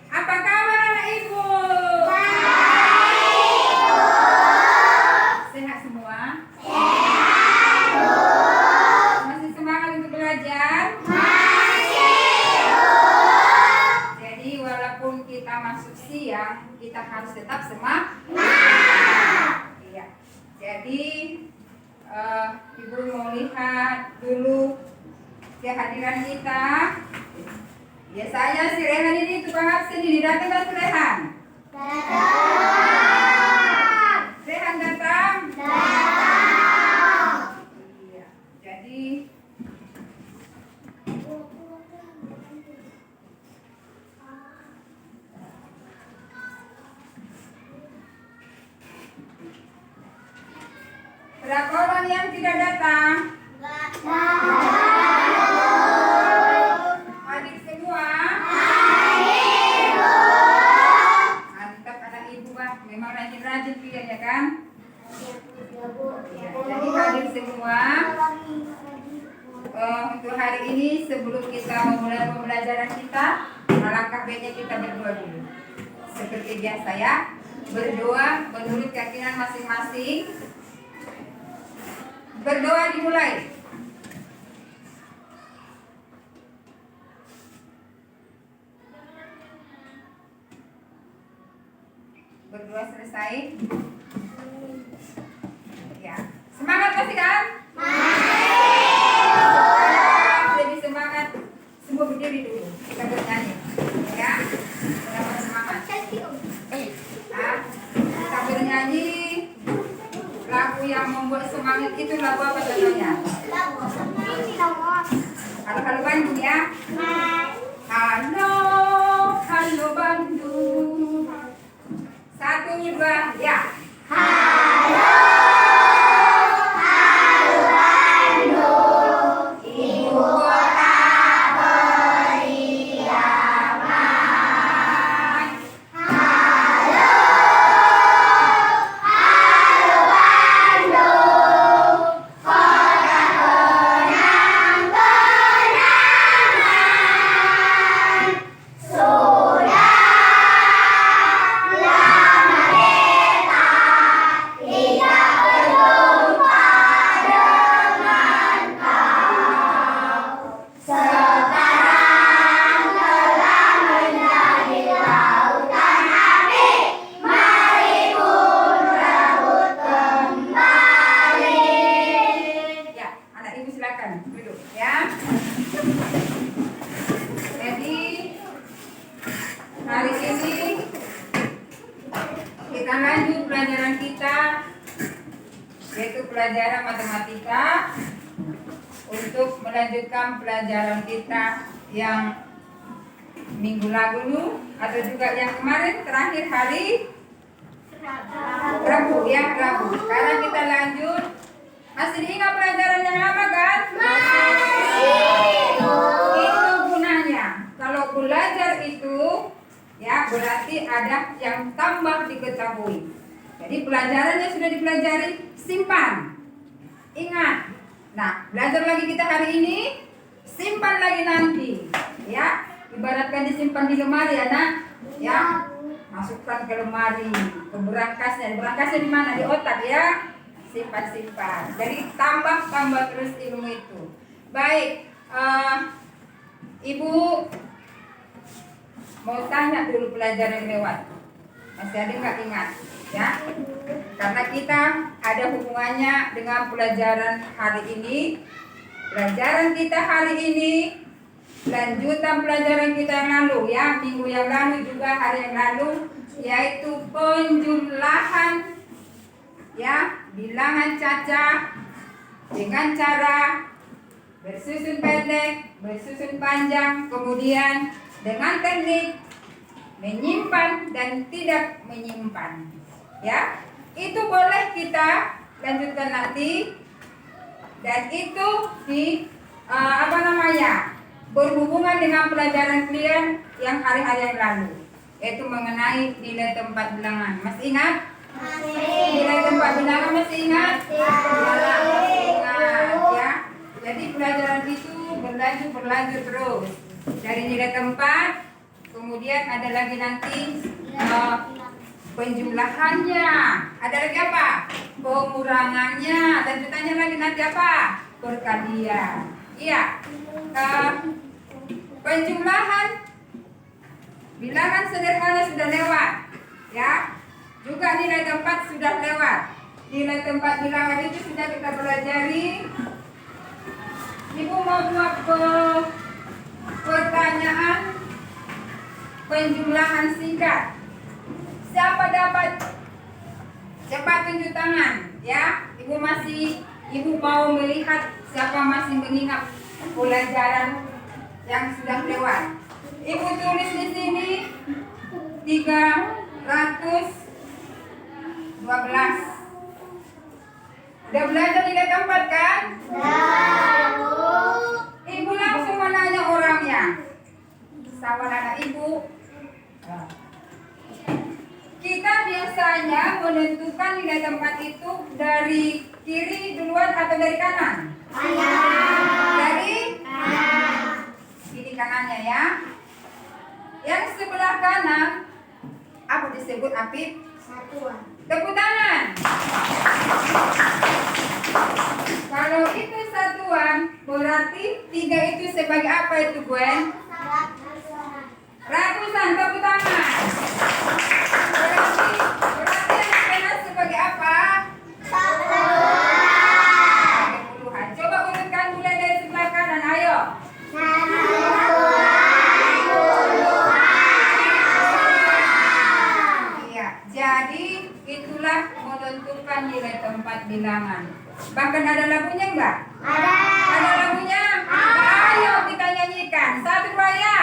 Apa kabar anak ibu? Sehat semua? Masih semangat untuk belajar? Jadi walaupun kita masuk siang, kita harus tetap semangat. Iya. Jadi ibu mau lihat dulu kehadiran kita. Biasanya si Rehan ini tukang absen ini datang dan Rehan. Rehan datang. Iya. Jadi berapa orang yang tidak datang? Hadir semua? Mantap anak ibu bah, memang rajin-rajin dia ya kan? Ya, jadi hadir semua. Untuk hari ini sebelum kita memulai pembelajaran kita, alangkah baiknya kita berdoa dulu. Seperti biasa ya, berdoa menurut keyakinan masing-masing. Berdoa dimulai. Berdoa selesai. Ya, semangat pasti kan? Lebih semangat. Semua berdiri dulu. Kita bernyanyi. Ya, dapat semangat. Kita bernyanyi. Lagu yang membuat semangat itu lagu apa contohnya? Halo Bandung ya. Halo, halo Bandung. 1, 2, ya. Halo, halo Bandung. Ibu kota beriaman. Halo, halo Bandung. Kota kenang-kenangan. Sudah hari ini kita lanjut pelajaran kita, yaitu pelajaran matematika. Untuk melanjutkan pelajaran kita yang minggu lalu atau juga yang kemarin terakhir hari Rabu ya, Rabu. Sekarang kita lanjut. Masih ingat pelajaran yang lama kan? Itu gunanya. Kalau belajar itu ya berarti ada yang tambah diketahui. Jadi pelajaran yang sudah dipelajari simpan, ingat. Nah, belajar lagi kita hari ini, simpan lagi nanti. Ya, ibaratkan disimpan di lemari ya nak. Ya, masukkan ke lemari, ke berangkasnya. Berangkasnya di mana? Di otak ya. Simpan. Jadi tambah terus ilmu itu. Baik, Ibu mau tanya dulu pelajaran lewat. Masih ada nggak ingat? Ya, karena kita ada hubungannya dengan pelajaran hari ini. Pelajaran kita hari ini lanjutan pelajaran kita yang lalu ya, minggu yang lalu juga hari yang lalu, yaitu penjumlahan ya, bilangan cacah dengan cara bersusun pendek, bersusun panjang, kemudian dengan teknik menyimpan dan tidak menyimpan. Ya, itu boleh kita lanjutkan nanti, dan itu di berhubungan dengan pelajaran kalian yang hari-hari yang lalu, yaitu mengenai nilai tempat bilangan. Masih ingat? Nilai tempat bilangan masih ingat? Masih ingat ya. Jadi pelajaran itu berlanjut terus dari nilai tempat Kemudian ada lagi nanti penjumlahannya. Ada lagi apa? Pengurangannya. Dan ditanya lagi nanti apa? Perkalian. Iya. Penjumlahan bilangan sederhana sudah lewat, ya. Juga nilai tempat sudah lewat. Nilai tempat bilangan itu sudah kita pelajari. Ibu mau buat pertanyaan penjumlahan singkat. Siapa dapat cepat tunjuk tangan, ya? Ibu mau melihat siapa masih mengingat pelajaran yang sudah lewat. Ibu tulis di sini 312. Udah belajar nilai tempat kan? Ibu langsung menanya orangnya. Sama anak ibu. Kita biasanya menentukan nilai tempat itu dari kiri duluan atau dari kanan? Dari kiri kanannya ya. Yang sebelah kanan apa disebut Apip? Satuan. Tepuk tangan. Kalau itu satuan, berarti 3 itu sebagai apa itu, Gwen? Ratusan. Tepuk tangan. Berarti yang dikenal sebagai apa? Puluhan. Coba urutkan mulai dari sebelah kanan, ayo. Iya, jadi itulah menentukan nilai tempat bilangan. Bahkan ada lagunya enggak? Ada lagunya? Ayo kita nyanyikan. 1, 2 ya.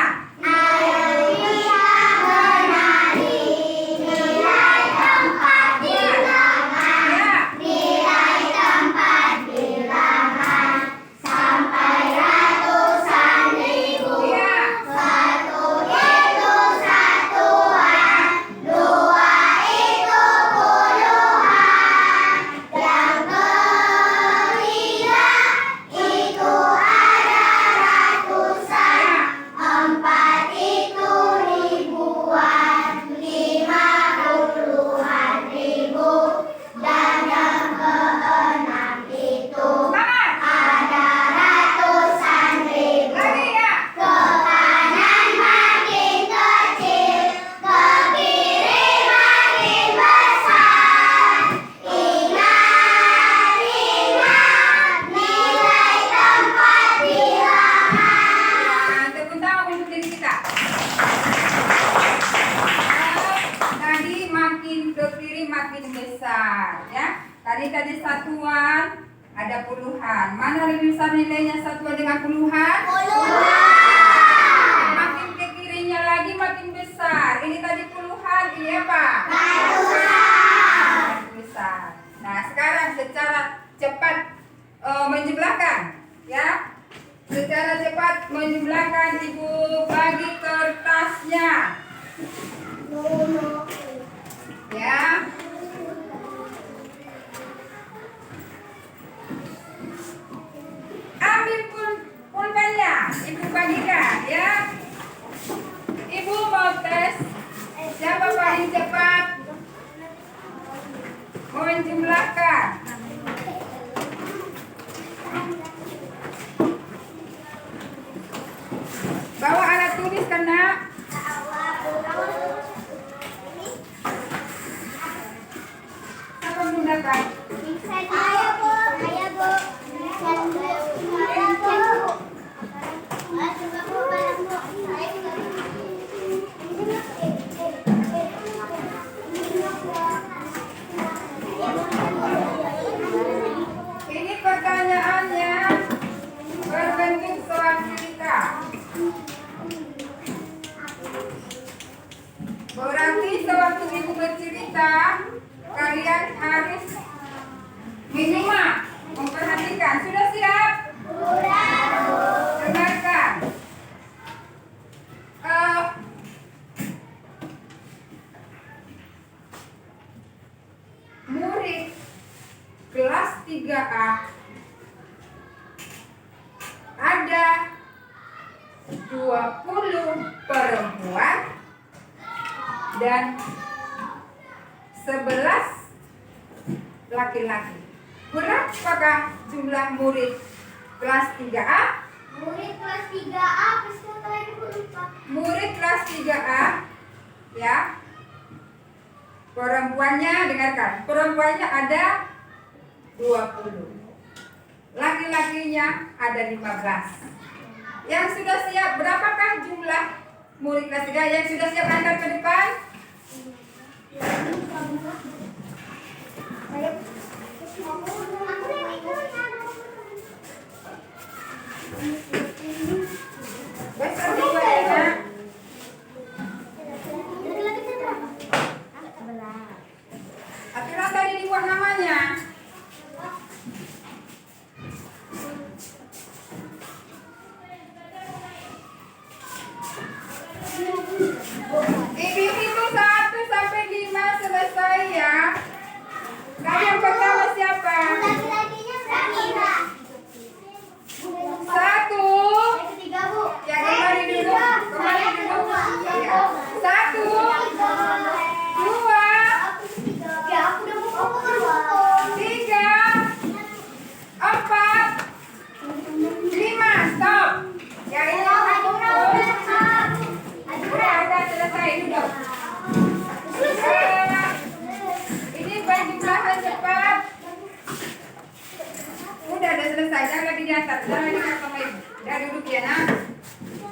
Tadi satuan ada puluhan. Mana lebih besar nilainya satuan dengan puluhan? Puluhan. Makin ke kirinya lagi makin besar. Ini tadi puluhan, ini apa? Ratusan. Besar. Nah sekarang secara cepat menjumlahkan, ya. Secara cepat menjumlahkan, ibu bagi kertasnya. Ya. Ambil pulpennya, ibu bagikan ya. Ibu mau tes siapa paling cepat menjumlahkan. Bawa alat tulis kena. Siapa menggunakan? Saya bu. Ini pertanyaannya berbentuk soal cerita. Berarti sewaktu ibu bercerita, kalian harus minimal 20 perempuan dan 11 laki-laki. Berapakah jumlah murid kelas 3A? Murid kelas 3A, Murid kelas 3A, ya. Perempuannya, dengarkan. Perempuannya ada 20. Laki-lakinya ada 15. Yang sudah siap, berapakah jumlah murid kelas 3 yang sudah siap angkat ke depan? Besar juga ya. Akhirnya tadi dibuat namanya. Ibu hitung 1 sampai 5 selesai ya. Nah, yang pertama siapa? Satu. Ya, kembali dulu. Kembali dulu. Ya. 1, 2, 3, 4, 5. Stop. Ya, ini udah selesai duduk. Ini penjumlahan cepat. Udah selesai. Jangan lagi di atas. Jangan lagi di atas lagi. Udah duduk ya nak.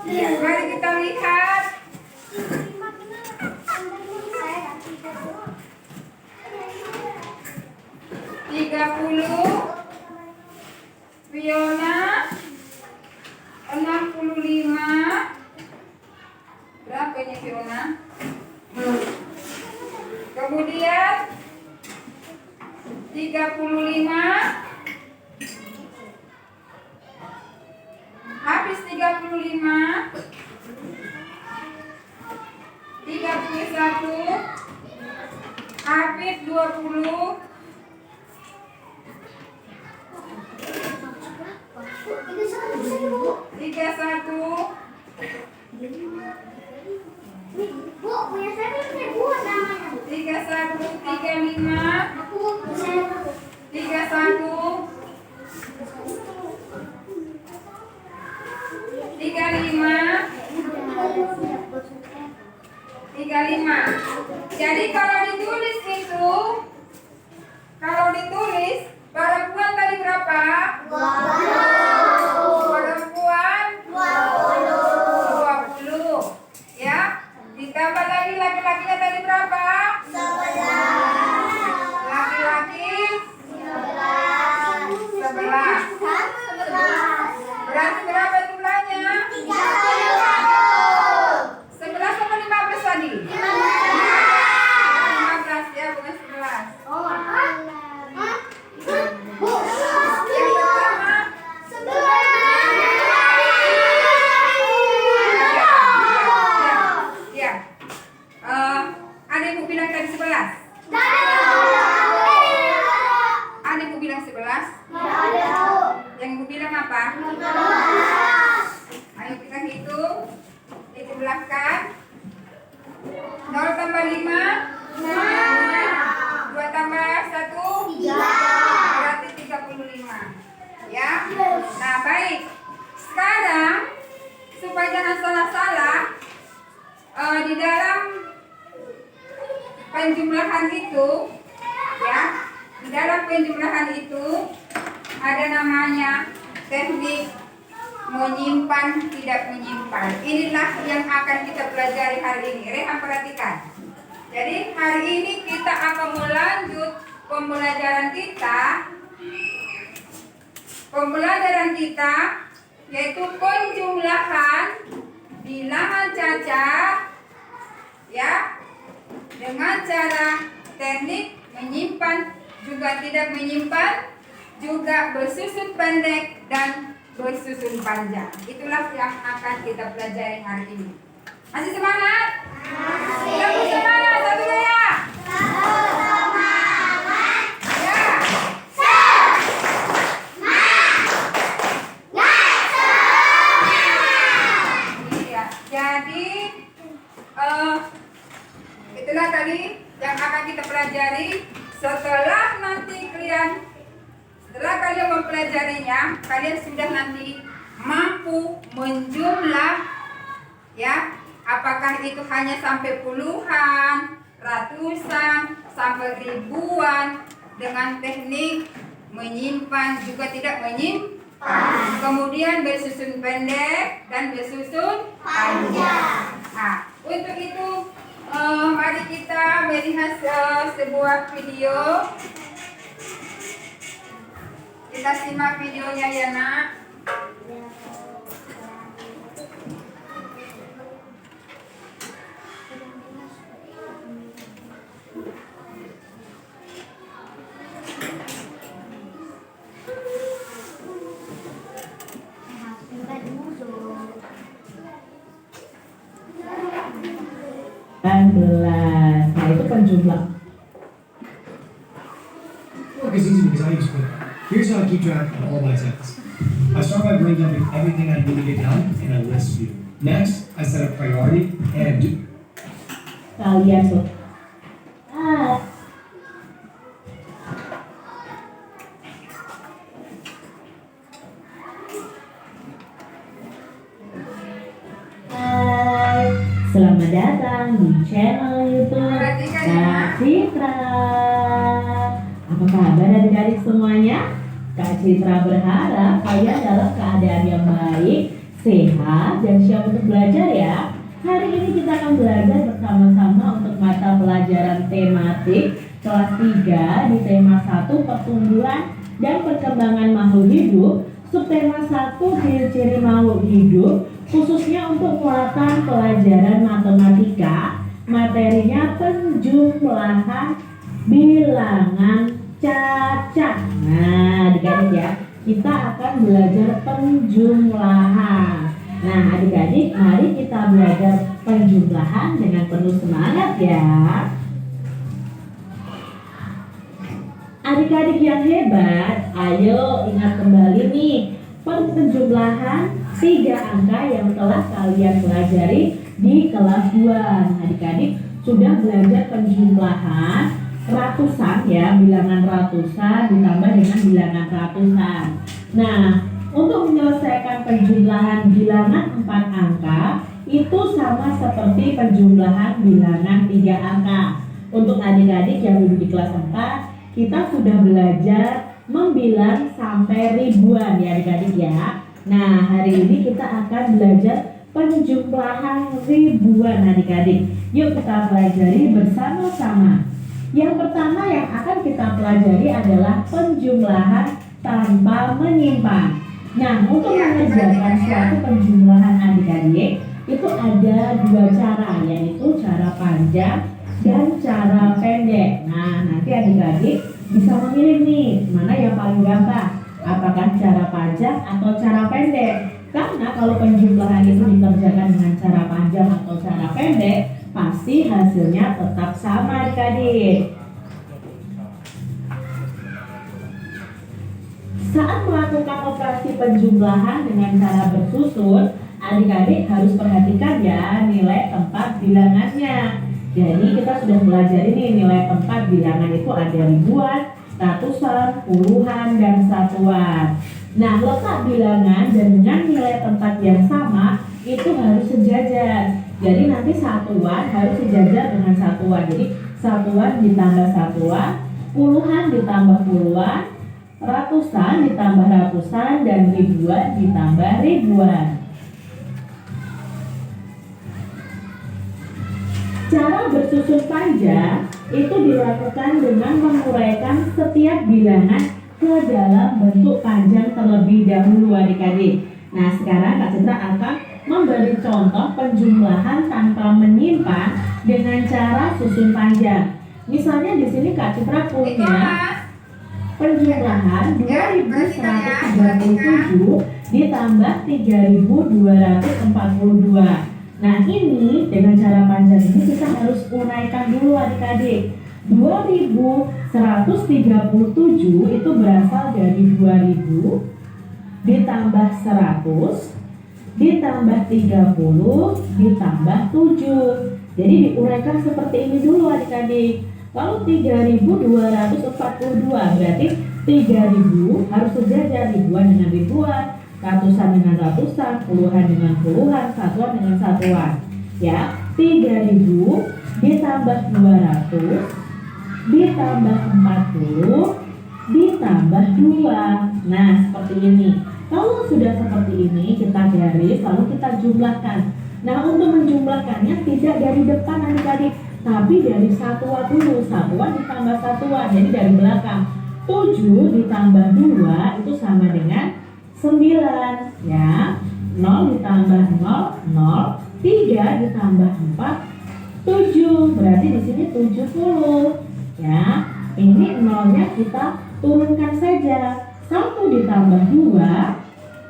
Ya, mari kita lihat. 30 Fiona 65. Berapa ini Fiona? Kemudian 35. Habis 35. 31. Habis 20. 31. Bu, punya saya buat namanya. 31, 35, 31, 35, 35. Jadi kalau ditulis itu, perempuan tadi berapa? 20. Perempuan 20. Ya. Ditambah lagi laki-lakinya tadi berapa? 11. Laki-laki 11. Berarti berapa jumlahnya? 11 sama 15 tadi? 15 ya, bukan 11. Yang pertama ya. Ada ibu bilang tadi 11. Ada ibu bilang 11. Yang ibu bilang apa? Ayo kita hitung. Itu belakang. 0 tambah 5. 2 tambah 1. Berarti 35. Ya. Nah, baik. Sekarang supaya jangan salah-salah, di dalam penjumlahan itu, ya, di dalam penjumlahan itu ada namanya teknik menyimpan tidak menyimpan. Inilah yang akan kita pelajari hari ini. Rehan perhatikan. Jadi hari ini kita akan melanjut pembelajaran kita yaitu penjumlahan bilangan cacat, ya, dengan cara teknik menyimpan juga tidak menyimpan, juga bersusun pendek dan bersusun panjang. Itulah yang akan kita pelajari hari ini. Masih semangat? Kita bersemangat, satu ya. Jadi itulah tadi yang akan kita pelajari. Setelah kalian mempelajarinya, kalian sudah nanti mampu menjumlah, ya. Apakah itu hanya sampai puluhan, ratusan, sampai ribuan dengan teknik menyimpan juga tidak menyimpan. Kemudian bersusun pendek dan bersusun panjang. Nah, untuk itu mari kita melihat sebuah video. Kita simak videonya ya, Nak. Nah, itu penjumlah. Work is easy because I use Quick. Here's how I keep track of all my tasks. I start by breakdown everything I need to get done in a list view. Next, I set a priority and do. Kalian tuh. Hai, selamat datang di channel YouTube Kak Citra. Apa kabar adik-adik semuanya? Kak Citra berharap kalian dalam keadaan yang baik, sehat, dan siap untuk belajar ya. Hari ini kita akan belajar bersama-sama untuk mata pelajaran tematik kelas 3 di tema 1 pertumbuhan dan perkembangan makhluk hidup, subtema 1 ciri-ciri makhluk hidup, khususnya untuk muatan pelajaran matematika, materinya penjumlahan bilangan cacat. Nah, adik-adik ya, kita akan belajar penjumlahan. Nah, adik-adik, mari kita belajar penjumlahan dengan penuh semangat ya. Adik-adik yang hebat, ayo ingat kembali nih penjumlahan 3 angka yang telah kalian pelajari di kelas 2. Nah, adik-adik sudah belajar penjumlahan ratusan ya, bilangan ratusan ditambah dengan bilangan ratusan. Nah, untuk menyelesaikan penjumlahan bilangan 4 angka itu sama seperti penjumlahan bilangan 3 angka. Untuk adik-adik yang duduk di kelas 4, kita sudah belajar membilang sampai ribuan ya adik-adik ya. Nah, hari ini kita akan belajar penjumlahan ribuan adik-adik. Yuk kita pelajari bersama-sama. Yang pertama yang akan kita pelajari adalah penjumlahan tanpa menyimpan. Nah, untuk mengerjakan suatu penjumlahan adik-adik itu ada 2 cara, yaitu cara panjang dan cara pendek. Nah, nanti adik-adik bisa memilih nih mana yang paling gampang, apakah cara panjang atau cara pendek. Karena kalau penjumlahan itu dikerjakan dengan cara panjang atau cara pendek, pasti hasilnya tetap sama adik-adik. Saat melakukan operasi penjumlahan dengan cara bersusun, adik-adik harus perhatikan ya nilai tempat bilangannya. Jadi kita sudah belajar ini nilai tempat bilangan itu ada ribuan, ratusan, puluhan, dan satuan. Nah, letak bilangan dan dengan nilai tempat yang sama itu harus sejajar. Jadi nanti satuan harus sejajar dengan satuan. Jadi satuan ditambah satuan, puluhan ditambah puluhan, ratusan ditambah ratusan, dan ribuan ditambah ribuan. Cara bersusun panjang itu dilakukan dengan menguraikan setiap bilangan ke dalam bentuk panjang terlebih dahulu adik-adik. Nah, sekarang Kak Citra akan memberi contoh penjumlahan tanpa menyimpan dengan cara susun panjang. Misalnya di sini Kak Citra punya penjumlahan 2137 ditambah 3242. Nah, ini dengan cara panjang ini kita harus uraikan dulu adik-adik. 2137 itu berasal dari 2000 ditambah 100 ditambah 30 ditambah 7. Jadi diuraikan seperti ini dulu adik-adik. Kalau 3.242 berarti 3.000 harus sejajar, ribuan dengan ribuan, ratusan dengan ratusan, puluhan dengan puluhan, satuan dengan satuan. Ya, 3.000 ditambah 200 ditambah 40 ditambah 2. Nah, seperti ini. Kalau sudah seperti ini, kita garis lalu kita jumlahkan. Nah, untuk menjumlahkannya tidak dari depan adik-adik, tapi dari satuan dulu. Satuan ditambah satuan, jadi dari belakang. 7 ditambah 2 itu sama dengan 9. Ya, 0 ditambah 0, 0. 3 ditambah 4, 7. Berarti di sini 70. Ya, ini nolnya kita turunkan saja. 1 ditambah 2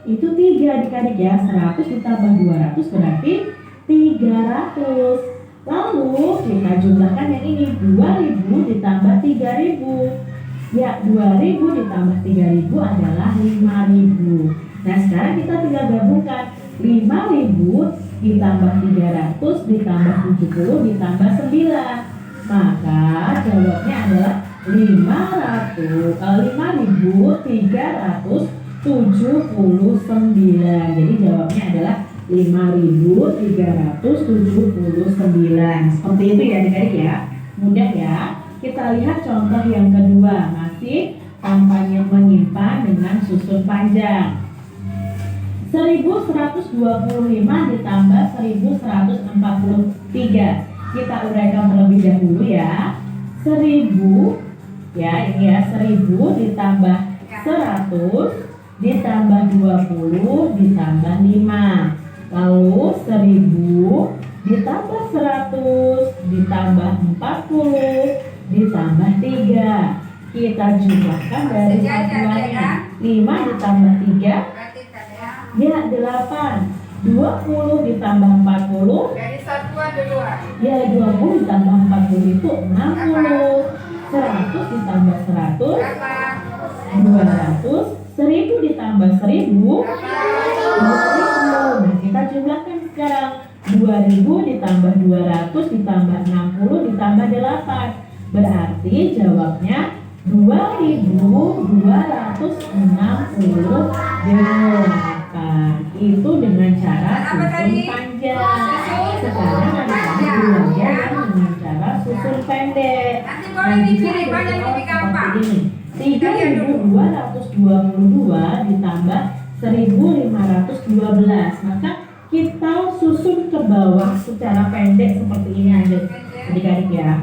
itu 3 adik-adik ya. 100 ditambah 200 berarti 300. Lalu kita jumlahkan yang ini. 2000 ditambah 3000. Ya, 2000 ditambah 3000 adalah 5000. Nah, sekarang kita tinggal gabungkan. 5000 ditambah 300 ditambah 70 ditambah 9. Maka jawabnya adalah 5.379. Jadi jawabnya adalah 5.379. Seperti itu ya adik-adik ya. Mudah ya. Kita lihat contoh yang kedua. Masih kampanye menyimpan dengan susun panjang. 1125 ditambah 1143. Kita uraikan terlebih dahulu ya. 1000 ya, ini ya, 1000 ditambah 100 ditambah 20 ditambah 5. Lalu 1000 ditambah 100 ditambah 40 ditambah 3. Kita jumlahkan dari satuannya. 5 ditambah 3 ya 8. 20 ditambah 40 Dari satuan duluan. ya 20 ditambah 40 itu 60. 100 ditambah 100 200. 1000 ditambah 1000 2000. Nah, kita jumlahkan sekarang. 2000 ditambah 200 ditambah 60 ditambah 8. Berarti jawabnya 2268. Itu dengan cara susun panjang. Sekarang adik-adik belajar yang dengan cara susun pendek. Nanti boleh dipilih mana yang lebih gampang. Seperti ini. 3222 ditambah 1512. Maka kita susun ke bawah secara pendek seperti ini adik-adik ya.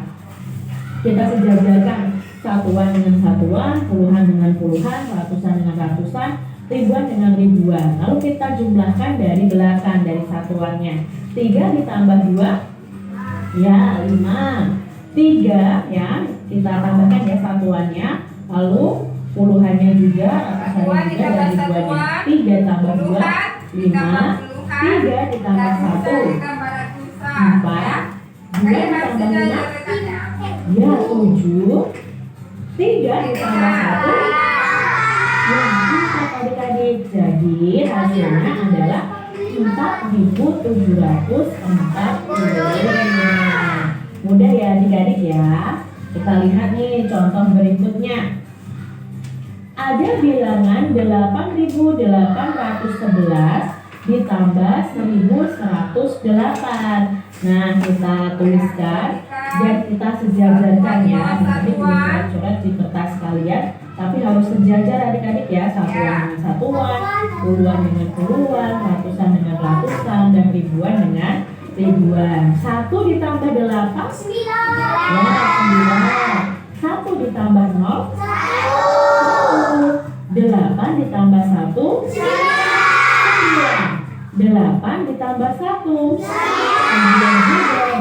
Kita sejajarkan satuan dengan satuan, puluhan dengan puluhan, ratusan dengan ratusan, ribuan dengan ribuan. Lalu kita jumlahkan dari belakang, dari satuannya. 3 ditambah 2 ya 5. 3 ya, kita tambahkan ya satuannya. Lalu puluhannya juga, ratusannya juga, dan ribuannya. 3 tambah 2 5. 3 ditambah 1 4. 2 ditambah 5 ya 7. 3 ditambah 1 ya 4 adik-adik. Jadi hasilnya adalah 4.745. Mudah ya adik-adik ya. Kita lihat nih contoh berikutnya. Ada bilangan 8.811 ditambah 1.108. Nah, kita tuliskan dan kita sejajarkan ya. Adik-adik boleh coret di kertas kalian, tapi harus sejajar adik-adik ya. Satuan dengan satuan, puluhan dengan puluhan, ratusan dengan ratusan, dan ribuan dengan ribuan. 1 ditambah 8 ya 9. 1 ditambah 0 1. 8 ditambah 1 8 ditambah 1 9 juga.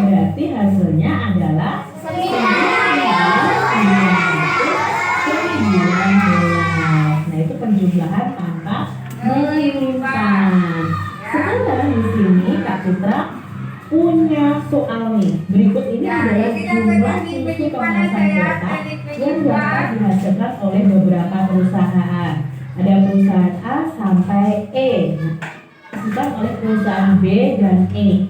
Berarti hasilnya adalah 919. Nah, itu penjumlahan tanpa menyimpan. Sekarang di sini Kak Citra punya soal nih. Berikut ini adalah jumlah susu kemasan kotak yang dapat dihasilkan oleh beberapa perusahaan. Ada perusahaan A sampai E. dioperasikan oleh perusahaan B dan E.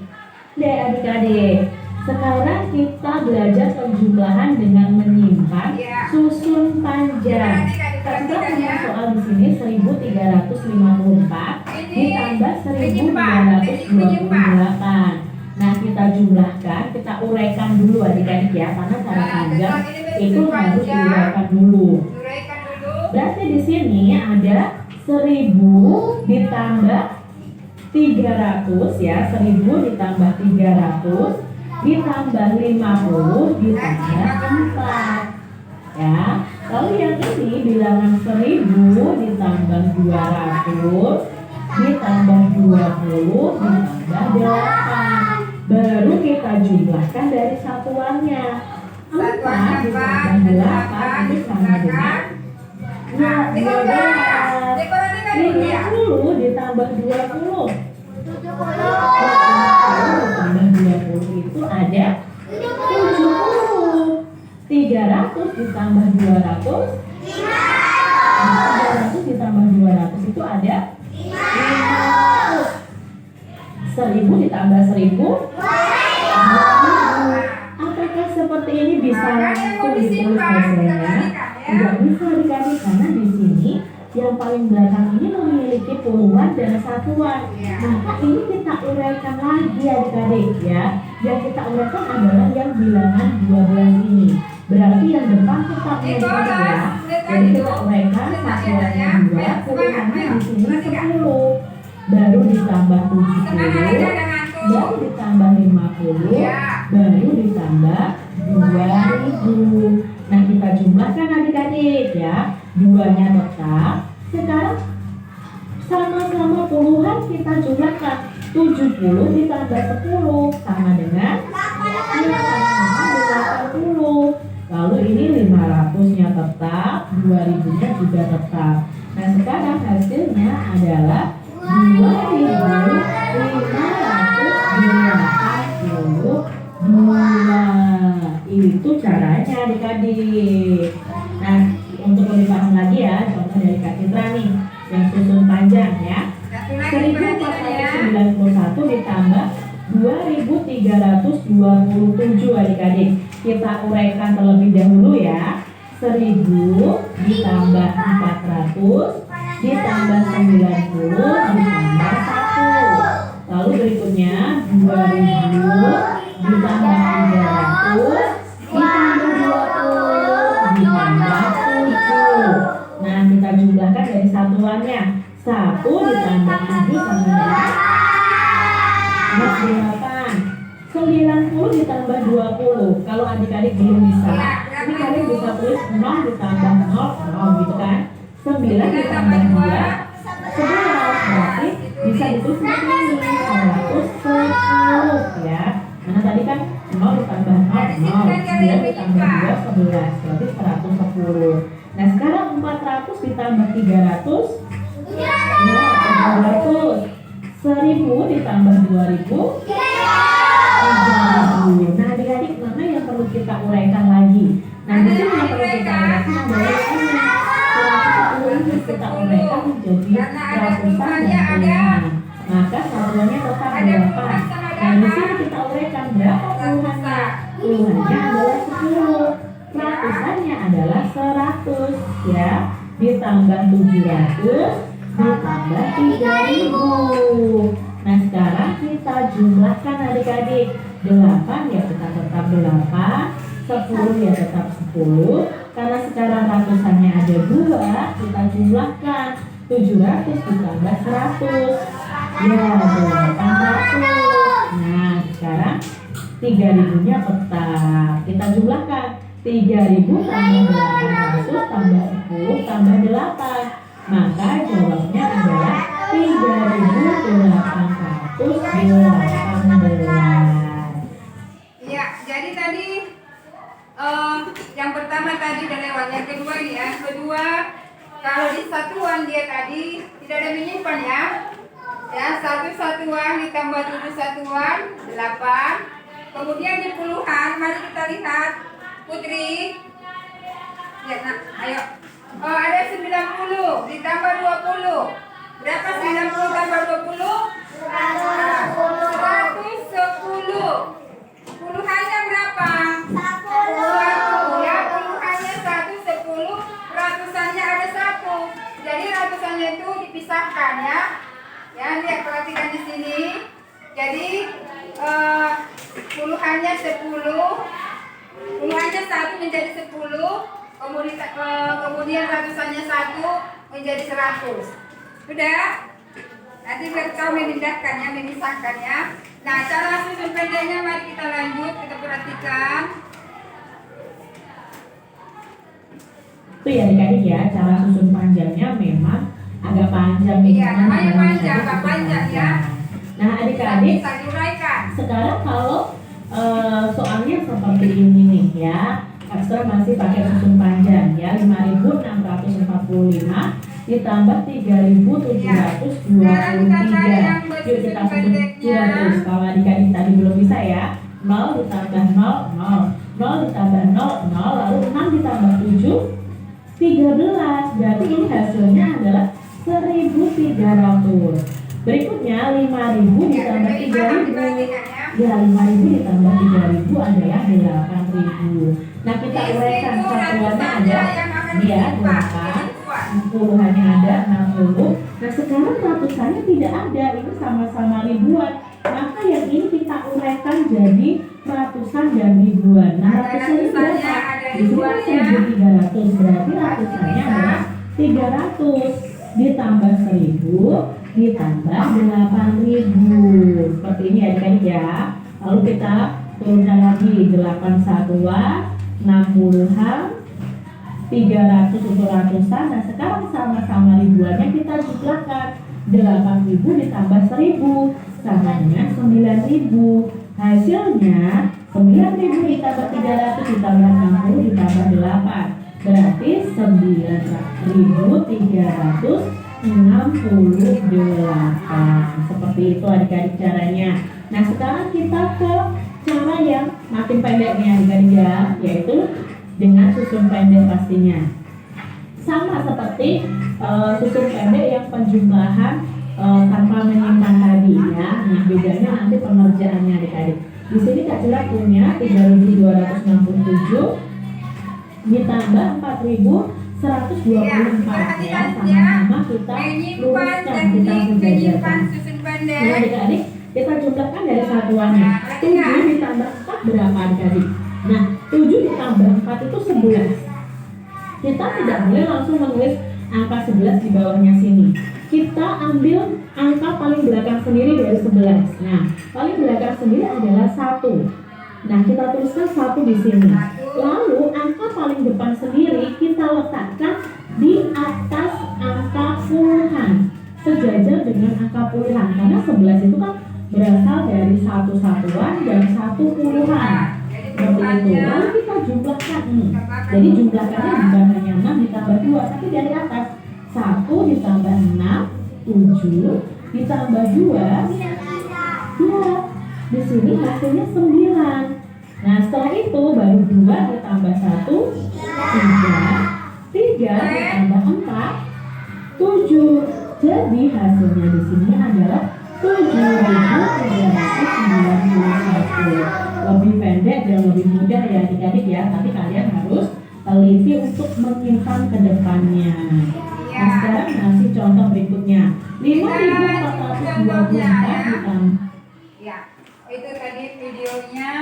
Deh adik-adik, sekarang kita belajar penjumlahan dengan menyimpan Iya. susun panjang. Kita punya soal di sini 1354 ditambah 1228. Nah, kita jumlahkan, kita uraikan dulu adik-adik ya, karena cara panjang itu harus diuraikan dulu. Uraikan dulu. Berarti di sini ada 1000 ditambah 300 ya, 1000 ditambah 300 ditambah 50 ditambah 4 ya. Lalu yang ini bilangan 1000 ditambah 200 ditambah 20 ditambah 8. Baru kita jumlahkan dari satuannya. 4 ditambah 8 itu sama dengan 12. 50 ditambah 20. 20 itu ada 70. 300 ditambah 200. 300 ditambah 200 itu ada 500. 1000 ditambah 1000. Apakah seperti ini bisa langsung ditulis hasilnya? Tidak bisa adik-adik, karena di sini yang paling belakang ini memiliki puluhan dan satuan. Maka ini kita uraikan lagi adik-adik ya. Yang kita uraikan adalah yang bilangan 12 ini. Berarti yang depan tetap uraikan ya. Jadi kita uraikan satuannya 2, puluhannya di sini 10. Baru ditambah 70, baru ditambah 50, baru ditambah 2000. Nah, kita jumlahkan adik-adik ya. 2-nya tetap. Sekarang sama-sama puluhan kita jumlahkan. 70 ditambah 10 sama dengan 80. Lalu ini 500-nya tetap, 2000-nya juga tetap. Nah, sekarang hasilnya adalah 2582. Itu caranya adik-adik. Nah, untuk lebih paham lagi ya, contoh dari Kak Citra nih yang susun panjang ya. 1491 ditambah 2327 adik-adik. Kita uraikan terlebih dahulu ya. 1000 ditambah 400 ditambah 90 ditambah 1. Lalu berikutnya 2000 ditambah 300 ditambah 20 ditambah 7. Nah, kita jumlahkan dari satuannya. 1 ditambah 7 sama dengan 8. 90 ditambah 20. Kalau adik-adik belum bisa, adik-adik bisa tulis 0 ditambah 0 gitu kan. 9 ditambah 2 11. Berarti bisa ditulis seperti ini, 110 ya. Karena tadi kan 0 ditambah 0 9 ditambah 2 11. Berarti 110. Nah, sekarang 400 ditambah 300 ya 300. 1000 ditambah 2000 3000. Nah, adik-adik, mana yang perlu kita uraikan lagi? Nah, di sini yang perlu kita uraikan adalah ini. 110 kita uraikan menjadi ratusan dan puluhan. Maka satuannya tetap 8. Nah, di sini kita uraikan berapa puluhannya? Puluhannya adalah 10. Ratusannya adalah 100 ya. Ditambah 700 ditambah 3000. Nah, sekarang kita jumlahkan adik-adik. 8 ya kita tetap 8, 10 ya tetap 10. Karena sekarang ratusannya ada 2, kita jumlahkan. 700 ditambah 100 ya 800. Nah, sekarang 3000-nya tetap. Kita jumlahkan. 3000 tambah 800 tambah 10 tambah 8. Maka jawabnya adalah 3818. Iya, jadi tadi yang pertama tadi udah lewat, yang kedua ini ya. Kedua, kalau di satuan dia tadi tidak ada menyimpan ya. Ya, 1 satuan ditambah 7 satuan 8. Kemudian di puluhan, mari kita lihat. Putri, lihat nak, ayo. Ada 90 ditambah 20 Berapa 90 tambah 20? 110. Puluhannya berapa? 1 ya, puluhannya 110, ratusannya ada 1. Jadi ratusannya itu dipisahkan ya. Ya, lihat perhatikan di sini. Jadi puluhannya 10, puluhannya 1 menjadi 10, kemudian ratusannya 1 menjadi 100. Sudah? Nanti biar kau memindahkannya, memisahkannya. Nah, cara susun pendeknya mari kita lanjut, kita perhatikan. Itu ya adik-adik ya, cara susun panjangnya memang agak panjang. Iya, namanya panjang, agak panjang ya. Nah adik-adik, Bisa diuraikan. sekarang kalau soalnya seperti ini nih ya, Ekstra masih pakai susun panjang ya, 5.645 ditambah 3.723. Yuk kita susun dua terus. Kalau adik-adik tadi belum bisa ya, 0 ditambah 0, 0, 0 ditambah 0, 0, lalu 6 ditambah 7, 13. Berarti ini hasilnya adalah 1.300. Berikutnya 5.000 ditambah 3.000. Ya, 5.000 ditambah 3.000 adalah 8.000. Nah, kita uraikan satuannya ada ya 8, puluhannya ada 60. Nah, sekarang ratusannya tidak ada, ini sama-sama ribuan. Maka yang ini kita uraikan jadi ratusan dan ribuan. Nah, ratusannya berapa? Di sini 1.300, berarti ratusannya adalah 300 ditambah 1.000 ditambah 8.000. Seperti ini adik-adik ya. Lalu kita turunkan lagi 8 satuan, 60-an, 300 untuk ratusan. Nah sekarang sama-sama ribuannya kita jumlahkan. 8.000 ditambah 1.000 sama dengan 9.000. Hasilnya 9.000 ditambah 300 ditambah 60 ditambah 8. Berarti 9.368. Seperti itu adik-adik caranya. Nah sekarang kita ke cara yang makin pendek nih adik-adik ya, yaitu dengan susun pendek pastinya. Sama seperti susun pendek yang penjumlahan tanpa menyimpan tadi ya. Nah bedanya nanti pengerjaannya adik-adik. Di sini Kak Cila punya 3.267 ditambah 4.124 ya, sama-sama kita luruskan, kita sejajarkan. Ya adik-adik, kita jumlahkan dari satuannya. 7 ditambah 4 berapa adik-adik? Nah 7 ditambah 4 itu 11. Kita tidak boleh langsung menulis angka 11 di bawahnya sini. Kita ambil angka paling belakang sendiri dari 11. Nah paling belakang sendiri adalah 1. Nah kita tuliskan 1 di sini. Lalu angka paling depan sendiri kita letakkan di atas angka puluhan, sejajar dengan angka puluhan, karena 11 itu kan berasal dari 1 satuan dan 1 puluhan. Seperti itu. Lalu kita jumlahkan. Jadi jumlahkannya bukan hanya 6 ditambah 2, tapi dari atas 1 ditambah 6, 7 ditambah 2, 2. Di sini hasilnya 9. Nah setelah itu baru 2 ditambah 1, 3 ditambah 4, 7. Jadi hasilnya di sini adalah 7.391. Lebih pendek dan lebih mudah ya adik-adik ya, tapi kalian harus teliti untuk menyimpan ke depannya. Nah sekarang masih contoh berikutnya, 5.424 ditambah. Ya, itu tadi videonya.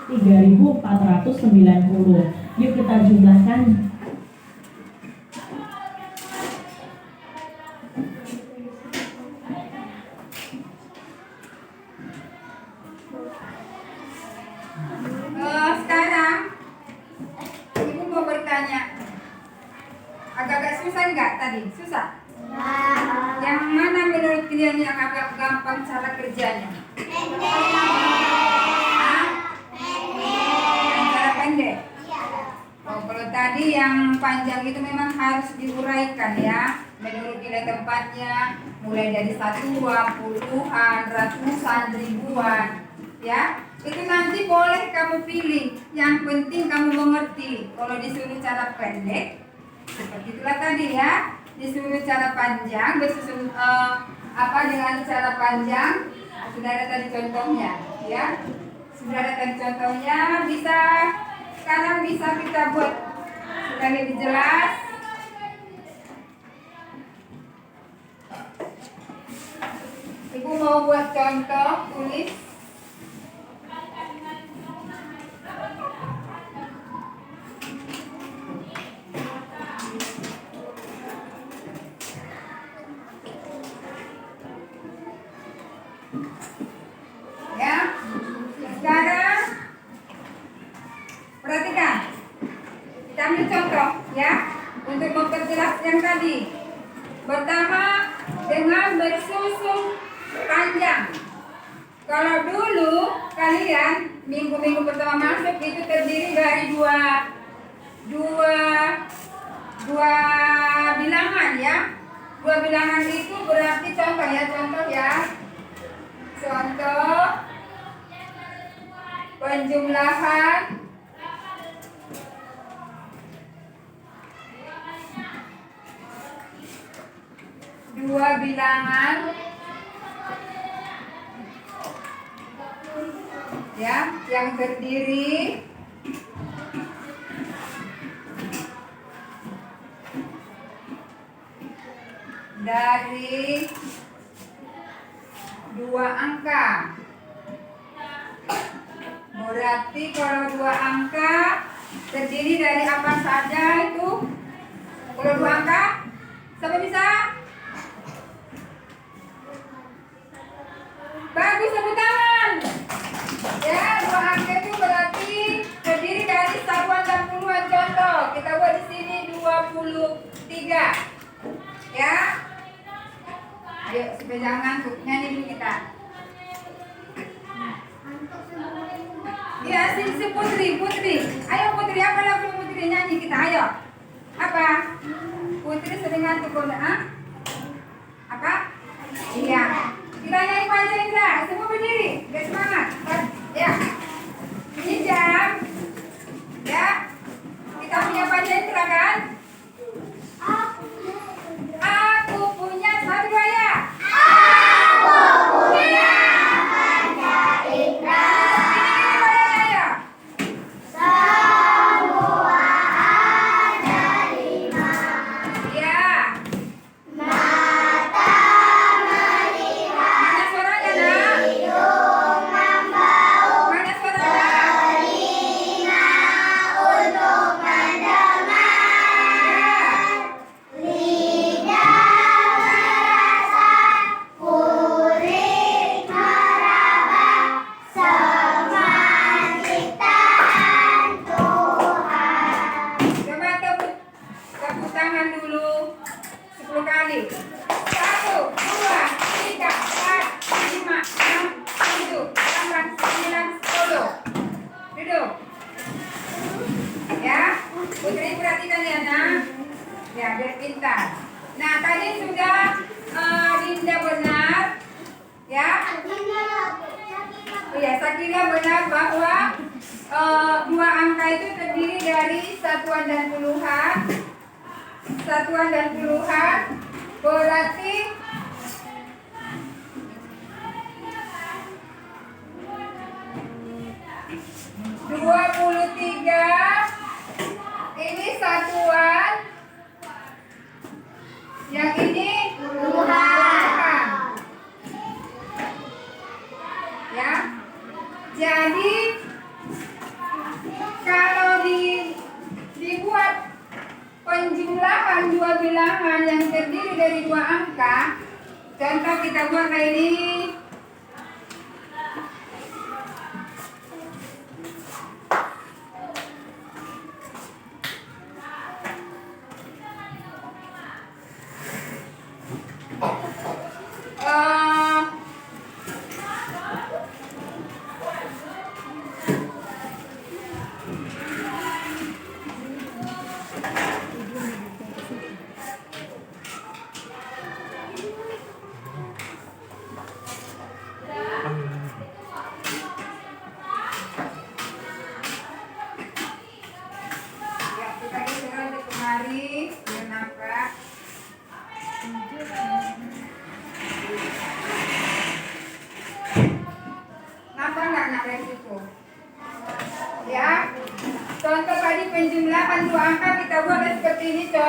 3.490. Yuk kita jumlahkan. Sekarang Ibu mau bertanya, agak-agak susah nggak tadi? Susah? Yang mana menurut kalian yang agak gampang cara kerjanya? Pendek. Oh, kalau tadi yang panjang itu memang harus diuraikan ya, menurut nilai tempatnya, mulai dari satuan, puluhan, ratusan, ribuan. Ya, itu nanti boleh kamu pilih. Yang penting kamu mengerti. Kalau disuruh cara pendek, seperti itulah tadi ya. Disuruh cara panjang, bersusun dengan cara panjang. Sudah ada tadi contohnya, ya. Sudah ada tadi contohnya. Sekarang bisa kita buat sudah lebih jelas. Ibu mau buat contoh tulis. Ya, sekarang perhatikan. Kita ambil contoh ya untuk memperjelas yang tadi. Pertama dengan bersusun panjang. Kalau dulu kalian minggu-minggu pertama masuk itu terdiri dari dua bilangan ya. Dua bilangan itu berarti contoh ya. Contoh penjumlahan dua bilangan ya yang terdiri dari dua angka. Berarti kalau dua angka terdiri dari apa saja itu? Kalau dua angka, siapa bisa? Bagus, tepuk tangan. Ya, dua angka itu berarti terdiri dari satuan dan puluhan. Contoh, kita buat di sini 23. Ya. Ayo, supaya jangan ngantuk, nyanyi dulu kita. Ya, si Putri. Ayo Putri, apa lagu Putri nyanyi kita? Ayo. Apa? Putri sering ngantuk kok, Apa? Iya. Kita nyanyi panjang Indra. Semua berdiri. Biar semangat. Ya. Ini jam. Ya. Kita punya panjang Indra kan? Aku punya satu dua ya. Putri perhatikan ya nak. Ya, biar pintar. Nah, tadi sudah Dinda benar. Ya. Oh ya, Sakina benar bahwa dua angka itu terdiri dari satuan dan puluhan. Satuan dan puluhan berarti ini satuan, yang ini puluhan. Ya, jadi kalau dibuat penjumlahan dua bilangan yang terdiri dari dua angka, contoh kita buat kayak ini.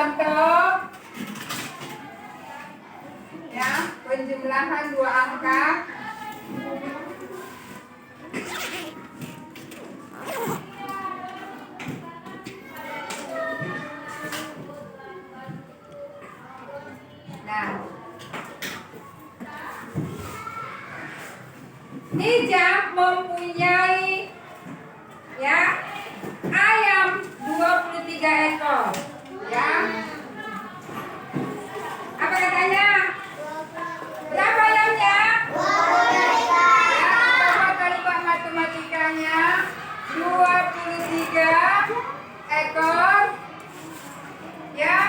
contoh ya, penjumlahan dua angka. Nah, Nijam mempunyai ya ayam 23 ekor ya. Apa katanya? Berapa ayamnya? Ya, coba kalimat matematikanya 23 ekor ya.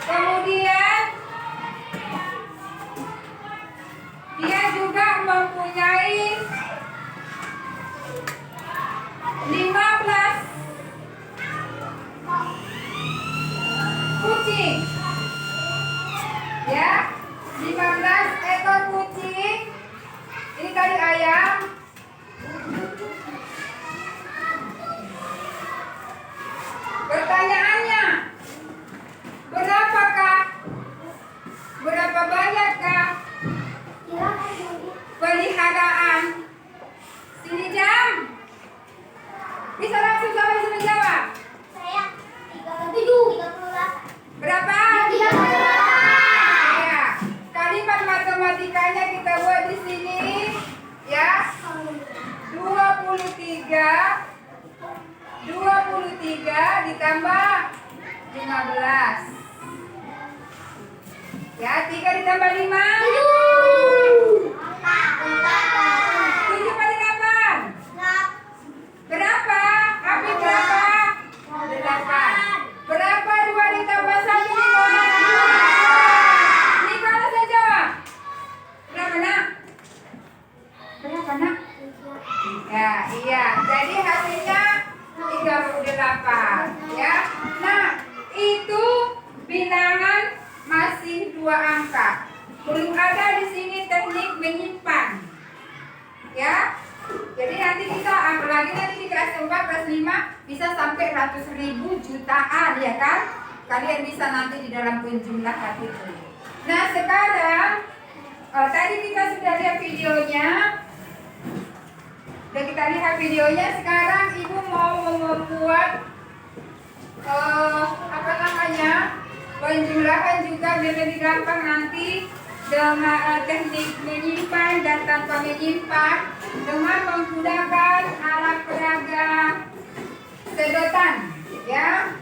Kemudian dia juga mempunyai 15 kucing ya, 15 ekor kucing. Ini kali ayam. Pertanyaannya, berapa banyakkah peliharaan sini jam? Bisa langsung jawab, bisa menjawab. Saya 37, 38. Berapa? 38. Ya, kalimat matematikanya kita buat di sini ya. 23 ditambah 15 ya, 3 ditambah 5 7 kali 8 berapa? Api berapa? 8. Berapa 2 ditambah 1 Nikolas yang jawab. Berapa nak? Berapa nak? Ya, iya. Jadi hasilnya 38 ya. Nah, itu bilangan masih 2 angka. Belum ada di sini teknik menyimpan. Ya. Jadi nanti kita apalagi nanti di kelas 4, kelas 5 bisa sampai ratus ribu, jutaan ya kan? Kalian bisa nanti di dalam penjumlahan itu. Nah, sekarang tadi kita sudah lihat videonya. Dan kita lihat videonya, sekarang ibu mau membuat penjumlahan juga biar lebih gampang nanti dengan teknik menyimpan dan tanpa menyimpan dengan menggunakan alat peraga sedotan ya,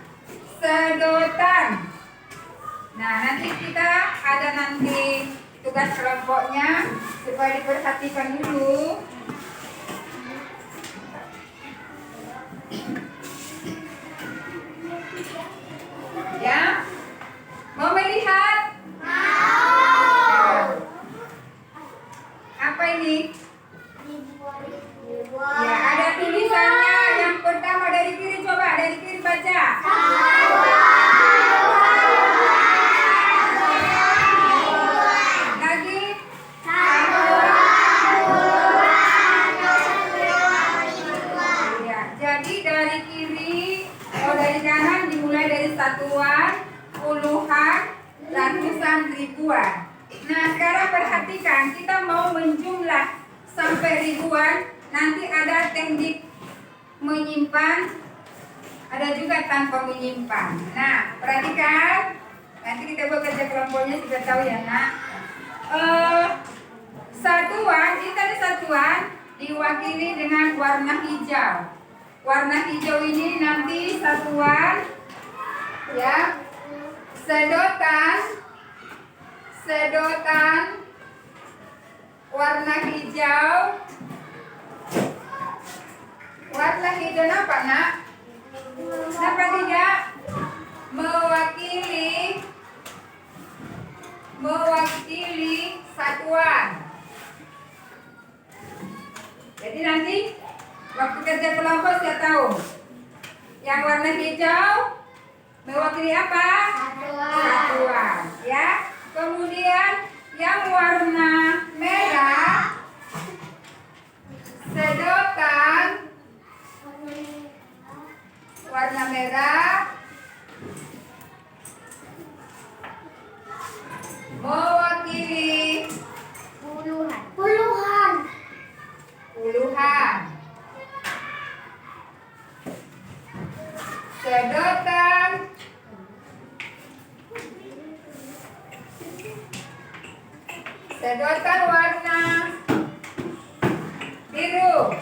sedotan. Nah, nanti kita ada nanti tugas kelompoknya supaya diperhatikan dulu. Ya, mau melihat? Mau. Apa ini? Ya, ada tulisannya. Yang pertama dari kiri, coba dari kiri baca. Lagi. Ya, jadi dari kiri, dari kanan dimulai dari satuan, puluhan, ratusan, ribuan. Nah, sekarang perhatikan, kita mau menjumlah sampai ribuan. Nanti ada teknik menyimpan, ada juga tanpa menyimpan. Nah, perhatikan. Nanti kita buat kerja kelompoknya sudah tahu ya nak. Satuan, ini tadi satuan diwakili dengan warna hijau. Warna hijau ini nanti satuan ya. Sedotan warna hijau. Warna hijau apa nak? Kenapa tidak? Mewakili satuan. Jadi nanti waktu kerja kelompok saya tahu. Yang warna hijau mewakili apa? Satuan. Ya. Kemudian yang warna merah sedotan. Warna merah Sedotan warna biru.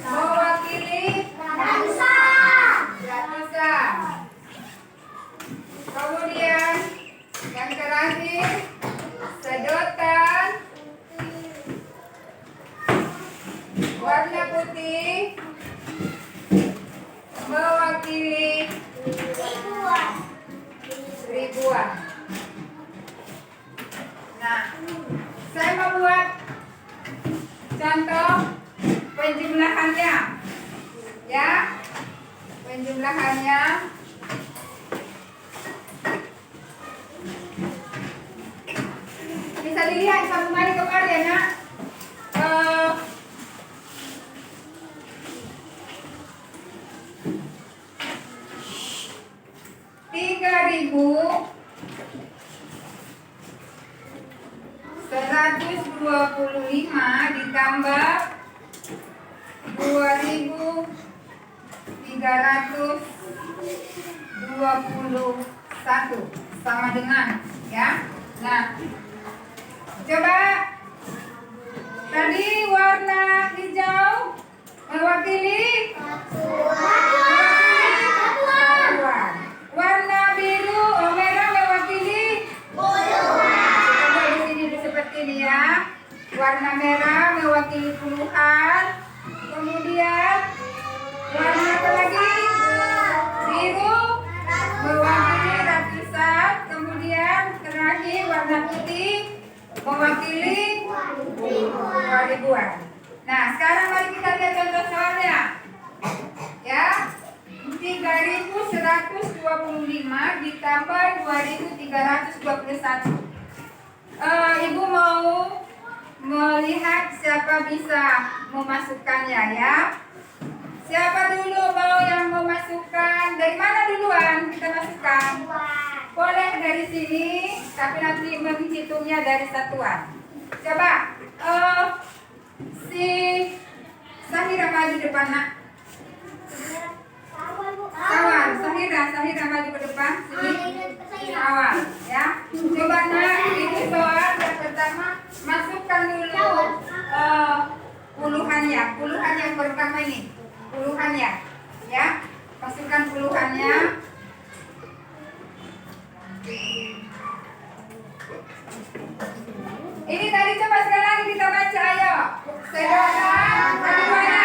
Mewakili ratusan. Kemudian yang terakhir, sedotan warna putih mewakili ribuan. Nah, saya membuat contoh penjumlahannya, ya, penjumlahannya. Bisa dilihat satu kali kemarin ya, nak. 3.125 ditambah 2.321 sama dengan, ya. Nah, coba tadi warna hijau mewakili satuan. Warna biru merah mewakili coba di sini seperti ini ya. Warna merah mewakili puluhan. Kemudian warna apa lagi? Biru mewakili ratusan. Kemudian terakhir warna putih mewakili ribuan. Nah, sekarang mari kita lihat contoh soalnya. Ya. 3.125 ditambah 2.321. Ibu mau melihat siapa bisa memasukkannya, ya. Siapa dulu mau yang memasukkan? Dari mana duluan kita masukkan? Boleh dari sini, tapi nanti menghitungnya dari satuan. Coba si Sahira maju depan, nak. Sahira maju ke depan sini. Awal, ya. Coba nak, ini soal yang pertama, masukkan dulu puluhannya. Puluhan yang pertama ini, puluhannya, ya. Masukkan puluhannya. Ini tadi coba sekali lagi kita baca, ayo. Sedotan, tadi mana?